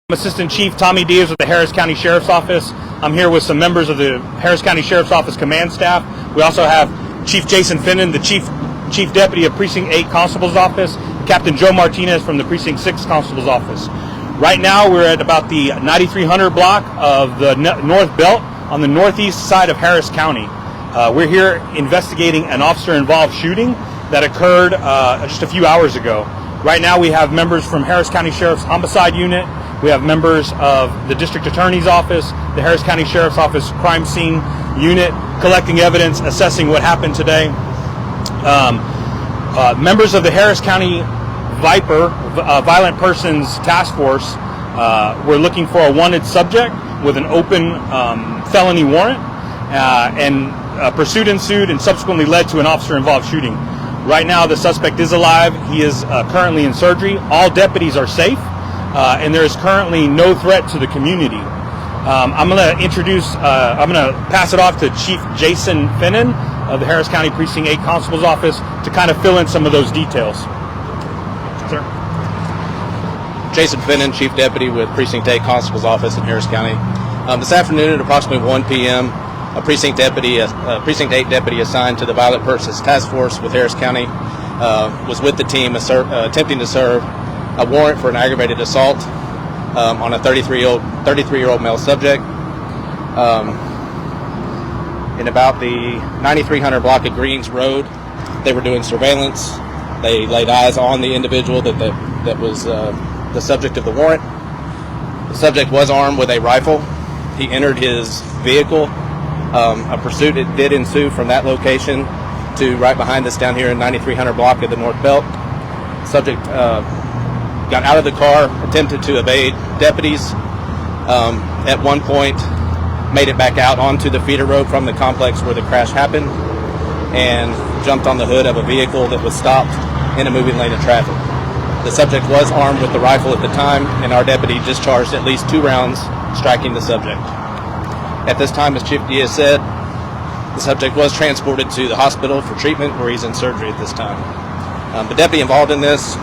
I'm Assistant Chief Tommy Diaz with the Harris County Sheriff's Office. I'm here with some members of the Harris County Sheriff's Office command staff. We also have Chief Jason Finnan, the Chief Deputy of Precinct 8 Constable's Office, Captain Joe Martinez from the Precinct 6 Constable's Office. Right now we're at about the 9300 block of the North Belt on the northeast side of Harris County. We're here investigating an officer-involved shooting that occurred just a few hours ago. Right now we have members from Harris County Sheriff's Homicide Unit. We have members of the District Attorney's Office, the Harris County Sheriff's Office Crime Scene Unit, collecting evidence, assessing what happened today. Members of the Harris County Viper, Violent Persons Task Force, were looking for a wanted subject with an open felony warrant, and pursuit ensued and subsequently led to an officer-involved shooting. Right now the suspect is alive. He is currently in surgery. All deputies are safe. And there is currently no threat to the community. I'm going to pass it off to Chief Jason Finnan of the Harris County Precinct 8 Constable's Office to kind of fill in some of those details. Sir. Jason Finnan, Chief Deputy with Precinct 8 Constable's Office in Harris County. This afternoon at approximately 1 p.m., a Precinct 8 deputy assigned to the Violent Persons Task Force with Harris County was with the team attempting to serve a warrant for an aggravated assault on a 33-year-old male subject in about the 9300 block of Greens Road. They were doing surveillance. They laid eyes on the individual that was the subject of the warrant. The subject was armed with a rifle. He entered his vehicle. A pursuit did ensue from that location to right behind us down here in 9300 block of the North Belt. Subject got out of the car, attempted to evade deputies. At one point, made it back out onto the feeder road from the complex where the crash happened, and jumped on the hood of a vehicle that was stopped in a moving lane of traffic. The subject was armed with the rifle at the time, and our deputy discharged at least 2 rounds, striking the subject. At this time, as Chief Diaz said, the subject was transported to the hospital for treatment, where he's in surgery at this time. The deputy involved in this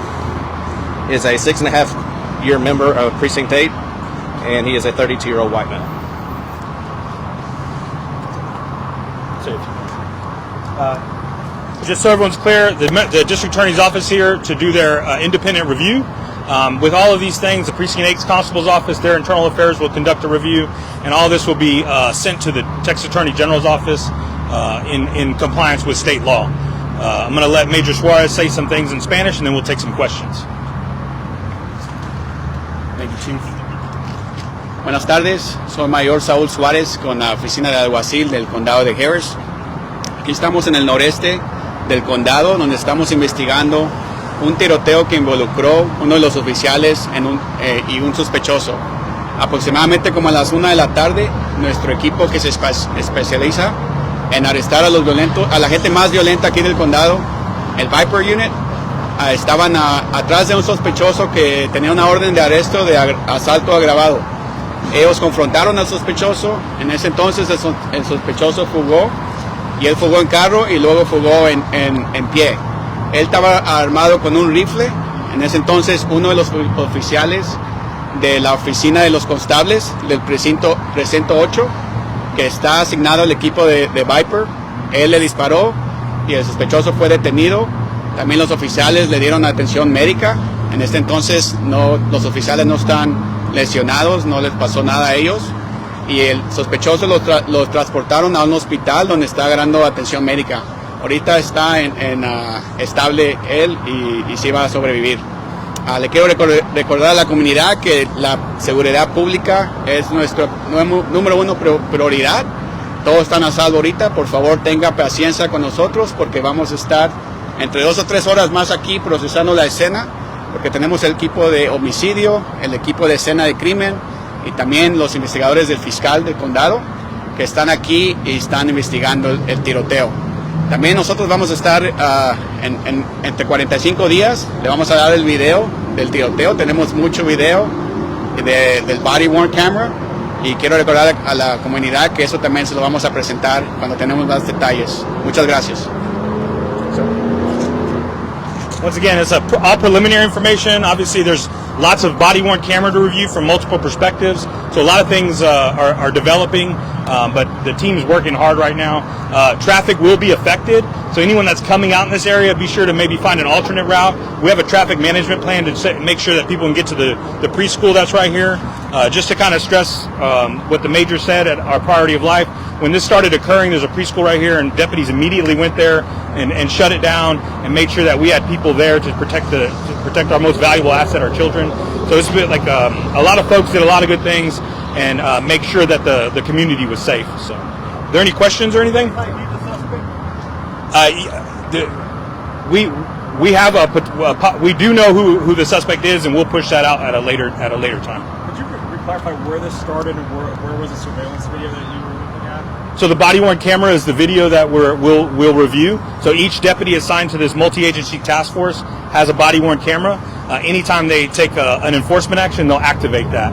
is a 6.5-year member of Precinct 8, and he is a 32-year-old white man. Just so everyone's clear, the District Attorney's Office here to do their independent review. With all of these things, the Precinct 8 Constable's Office, their internal affairs will conduct a review, and all this will be sent to the Texas Attorney General's Office in compliance with state law. I'm going to let Major Suarez say some things in Spanish, and then we'll take some questions. Thank you, Chief. Buenas tardes, soy Mayor Saúl Suárez con la Oficina de Alguacil del Condado de Harris. Aquí estamos en el noreste del condado, donde estamos investigando un tiroteo que involucró uno de los oficiales y un sospechoso. Aproximadamente como a las 1 de la tarde, nuestro equipo que se especializa en arrestar a los violentos, a la gente más violenta aquí del condado, el Viper Unit, estaban atrás de un sospechoso que tenía una orden de arresto de asalto agravado. Ellos confrontaron al sospechoso. En ese entonces el sospechoso fugó, y él fugó en carro y luego fugó en pie. Él estaba armado con un rifle. En ese entonces uno de los oficiales de la oficina de los constables del precinto 8, que está asignado al equipo de Viper, él le disparó y el sospechoso fue detenido. También los oficiales le dieron atención médica. En este entonces los oficiales no están lesionados, no les pasó nada a ellos. Y el sospechoso lo transportaron a un hospital donde está agarrando atención médica. Ahorita está estable él y sí va a sobrevivir. Le quiero recordar a la comunidad que la seguridad pública es nuestra número 1 prioridad. Todos están a salvo ahorita. Por favor, tenga paciencia con nosotros, porque vamos a estar entre 2 o 3 horas más aquí procesando la escena, porque tenemos el equipo de homicidio, el equipo de escena de crimen y también los investigadores del fiscal del condado que están aquí y están investigando el tiroteo. También nosotros vamos a estar entre 45 días, le vamos a dar el video del tiroteo. Tenemos mucho video del body worn camera, y quiero recordar a la comunidad que eso también se lo vamos a presentar cuando tenemos más detalles. Muchas gracias. Once again, it's all preliminary information. Obviously, there's lots of body-worn camera to review from multiple perspectives. So a lot of things are developing, but the team's working hard right now. Traffic will be affected. So anyone that's coming out in this area, be sure to maybe find an alternate route. We have a traffic management plan to make sure that people can get to the preschool that's right here. Just to kind of stress what the major said at our priority of life. When this started occurring, there's a preschool right here, and deputies immediately went there and shut it down and made sure that we had people there to protect our most valuable asset, our children. So it's been like a lot of folks did a lot of good things and make sure that the community was safe. So, are there any questions or anything? We have we do know who the suspect is, and we'll push that out at a later time. Could you clarify where this started and where was the surveillance video that you were looking at? So the body-worn camera is the video that we'll review. So each deputy assigned to this multi-agency task force has a body-worn camera. Anytime they take an enforcement action, they'll activate that.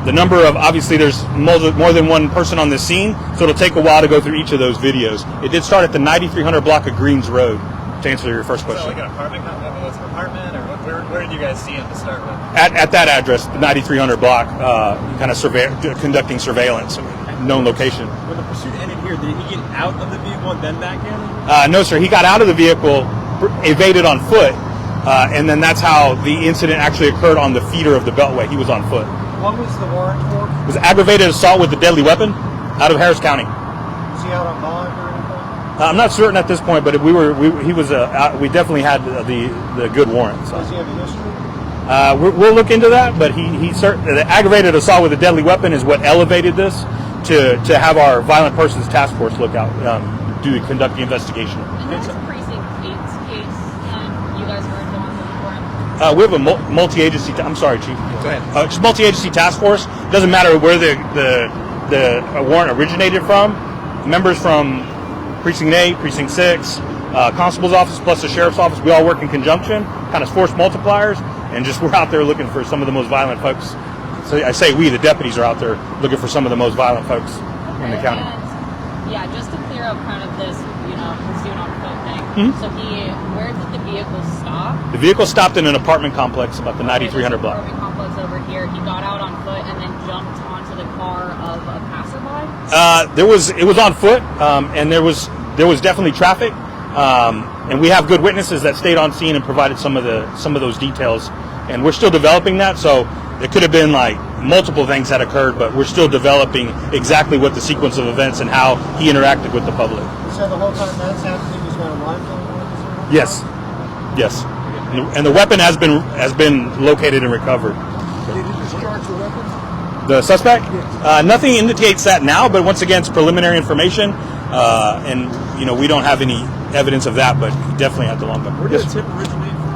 The number of, obviously there's more than one person on the scene, so it'll take a while to go through each of those videos. It did start at the 9300 block of Greens Road, to answer your first question. So like an apartment, was it an apartment, or where did you guys see him to start with? At that address, the 9300 block, kind of conducting surveillance, known location. When the pursuit ended here, did he get out of the vehicle and then back in? No, sir. He got out of the vehicle, evaded on foot, and then that's how the incident actually occurred on the feeder of the Beltway. He was on foot. What was the warrant for? It was aggravated assault with a deadly weapon out of Harris County. Was he out on bond or anything? I'm not certain at this point, but we definitely had the good warrant. So. Does he have a history? We'll look into that, but the aggravated assault with a deadly weapon is what elevated this to have our violent persons task force look out, conduct the investigation. And that's precinct 8's case. You guys were involved in the warrant? We have a multi-agency. I'm sorry, Chief. Go ahead. It's multi-agency task force. It doesn't matter where the warrant originated from. Members from Precinct 8, Precinct 6, Constable's office, plus the Sheriff's office, we all work in conjunction, kind of force multipliers, and just we're out there looking for some of the most violent folks. So I say we, the deputies, are out there looking for some of the most violent folks in the county. And, yeah, just to clear up kind of this, pursuit on foot thing. Mm-hmm. So where did the vehicle stop? The vehicle stopped in an apartment complex about the 9300 block. Apartment complex over here. He got out on foot and then jumped onto the car of a passerby. It was on foot, and there was definitely traffic, and we have good witnesses that stayed on scene and provided some of those details, and we're still developing that. So it could have been like multiple things that occurred, but we're still developing exactly what the sequence of events and how he interacted with the public. So the whole time that's happening, he's got a rifle? Yes. And the weapon has been located and recovered. Did he discharge the weapon? The suspect? Nothing indicates that now, but once again, it's preliminary information, and we don't have any evidence of that, but he definitely had the long gun. Where did the tip originate from?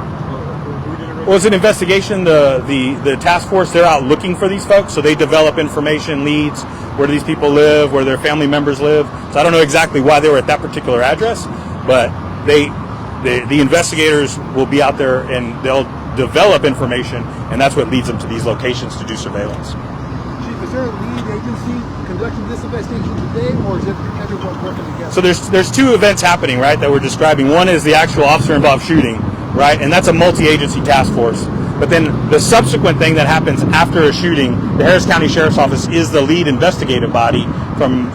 Who did it originate? Well, it's an investigation. The task force, they're out looking for these folks, so they develop information, leads, where do these people live, where their family members live. So I don't know exactly why they were at that particular address, but the investigators will be out there and they'll develop information, and that's what leads them to these locations to do surveillance. Chief, is there a lead agency conducting this investigation today, or is it everyone working together? So there's two events happening, right, that we're describing. One is the actual officer-involved shooting, right, and that's a multi-agency task force. But then the subsequent thing that happens after a shooting, the Harris County Sheriff's Office is the lead investigative body from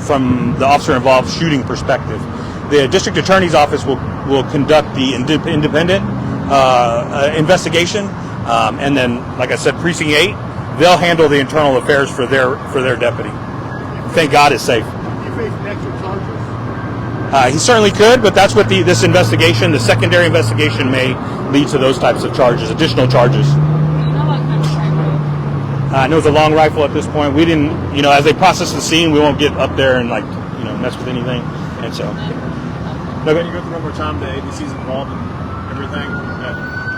the officer-involved shooting perspective. The District Attorney's Office will conduct the independent investigation, and then, like I said, Precinct 8, they'll handle the internal affairs for their deputy. Thank God it's safe. You face extra charges? He certainly could, but that's what this investigation, the secondary investigation, may lead to those types of charges, additional charges. You know what kind of rifle? I know it's a long rifle at this point. We didn't, as they process the scene, we won't get up there and mess with anything, and so. Can you go through one more time the ABC's involved in everything?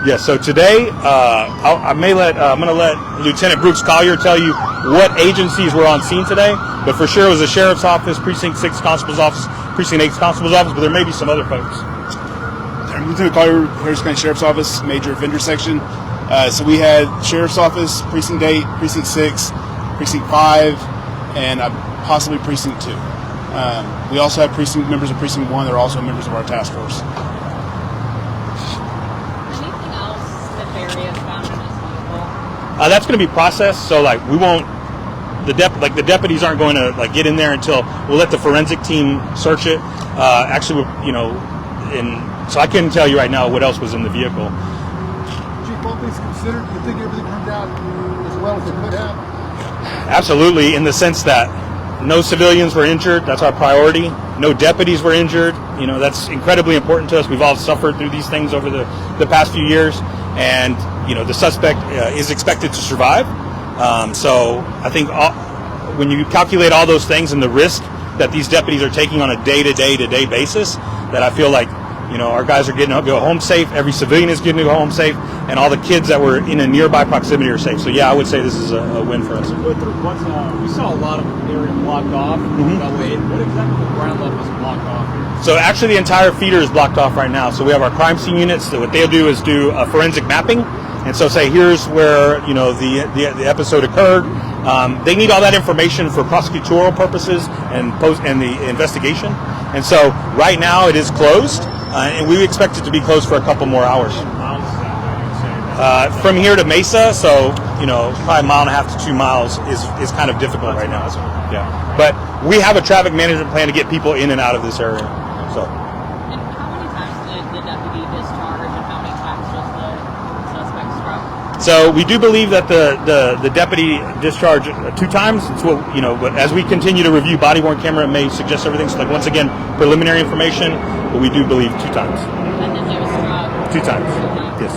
Yes. So today, I'm going to let Lieutenant Brooks Collier tell you what agencies were on scene today. But for sure, it was the Sheriff's Office, Precinct 6 Constable's Office, Precinct 8 Constable's Office. But there may be some other folks. I'm Lieutenant Collier, Harris County Sheriff's Office, Major Offender Section. So we had Sheriff's Office, Precinct 8, Precinct 6, Precinct 5, and possibly Precinct 2. We also have members of Precinct 1 that are also members of our task force. That's going to be processed. So like we won't. The deputies aren't going to like get in there until we'll let the forensic team search it. Actually, you know, and so I couldn't tell you right now what else was in the vehicle. Chief, all things considered, do you think everything turned out as well as it could have? Absolutely, in the sense that no civilians were injured. That's our priority. No deputies were injured. You know, that's incredibly important to us. We've all suffered through these things over the past few years, and you know, the suspect is expected to survive. So I think when you calculate all those things and the risk that these deputies are taking on a day-to-day basis, that I feel like, you know, our guys are getting to go home safe. Every civilian is getting to go home safe, and all the kids that were in a nearby proximity are safe. So yeah, I would say this is a win for us. We saw a lot of area blocked off. Beltway. What exactly the ground level is blocked off here? So actually, the entire feeder is blocked off right now. So we have our crime scene units. So what they'll do is do a forensic mapping. And so say, here's where, you know, the episode occurred. They need all that information for prosecutorial purposes and the investigation. And so right now it is closed, and we expect it to be closed for a couple more hours. From here to Mesa, so, you know, probably a mile and a half to 2 miles is kind of difficult right now. Yeah. But we have a traffic management plan to get people in and out of this area. So. And how many times did the deputy discharge, and how many times was the suspect struck? So we do believe that the deputy discharged 2 times. It's what, you know, but as we continue to review body worn camera, it may suggest everything. So like, once again, preliminary information, but we do believe 2 times. And then he was struck 2 times. Yes.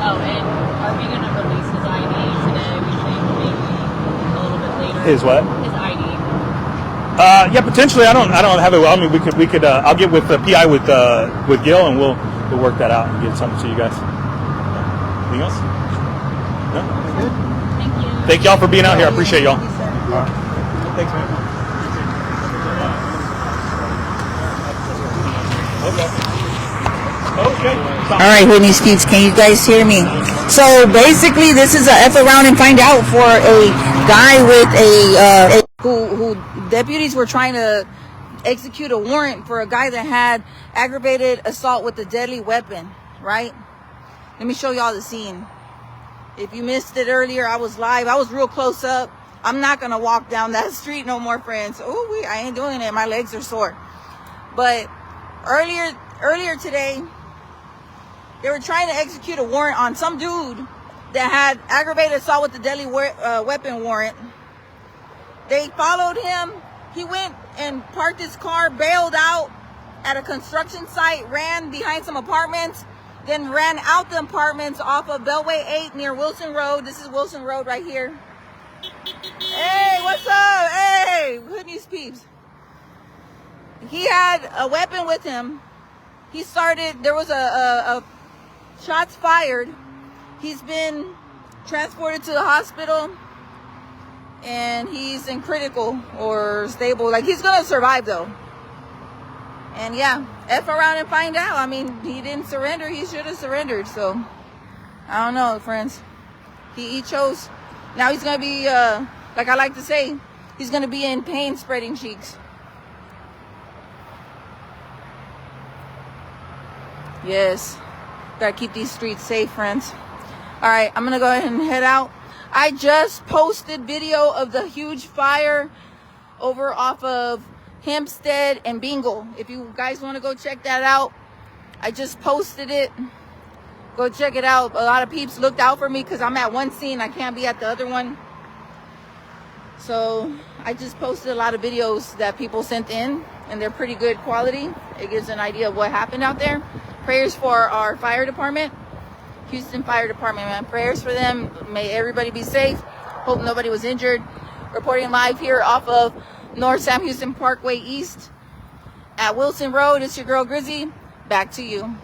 And are we going to release his ID today? We think maybe a little bit later. His what? His ID. Yeah, potentially. I don't have it. Well, I mean, we could. I'll get with the PI with Gil, and we'll work that out and get something to you guys. Anything else? No. Thank you. Thank y'all for being out here. I appreciate y'all. Thanks, man. Okay. All right, Whitney Speeds, can you guys hear me? So basically, this is a F around and find out for a guy with who deputies were trying to execute a warrant for a guy that had aggravated assault with a deadly weapon, right? Let me show y'all the scene. If you missed it earlier, I was live. I was real close up. I'm not gonna walk down that street no more, friends. Oh, I ain't doing it. My legs are sore. But earlier today, they were trying to execute a warrant on some dude that had aggravated assault with a deadly weapon warrant. They followed him. He went and parked his car, bailed out at a construction site, ran behind some apartments, then ran out the apartments off of Beltway 8 near Wilson Road. This is Wilson Road right here. Hey, what's up? Hey, good news, peeps. He had a weapon with him. He started, there was a shots fired. He's been transported to the hospital, and he's in critical or stable. Like, he's gonna survive though. And yeah, F around and find out. I mean, he didn't surrender. He should have surrendered. So I don't know, friends. He chose. Now he's gonna be like I like to say, he's gonna be in pain spreading cheeks. Yes, gotta keep these streets safe, friends. All right, I'm gonna go ahead and head out. I just posted video of the huge fire over off of Hempstead and Bingle. If you guys want to go check that out, I just posted it. Go check it out. A lot of peeps looked out for me because I'm at one scene. I can't be at the other one. So I just posted a lot of videos that people sent in, and they're pretty good quality. It gives an idea of what happened out there. Prayers for our fire department, Houston Fire Department, man. Prayers for them. May everybody be safe. Hope nobody was injured. Reporting live here off of North Sam Houston Parkway East at Wilson Road. It's your girl Grizzy. Back to you.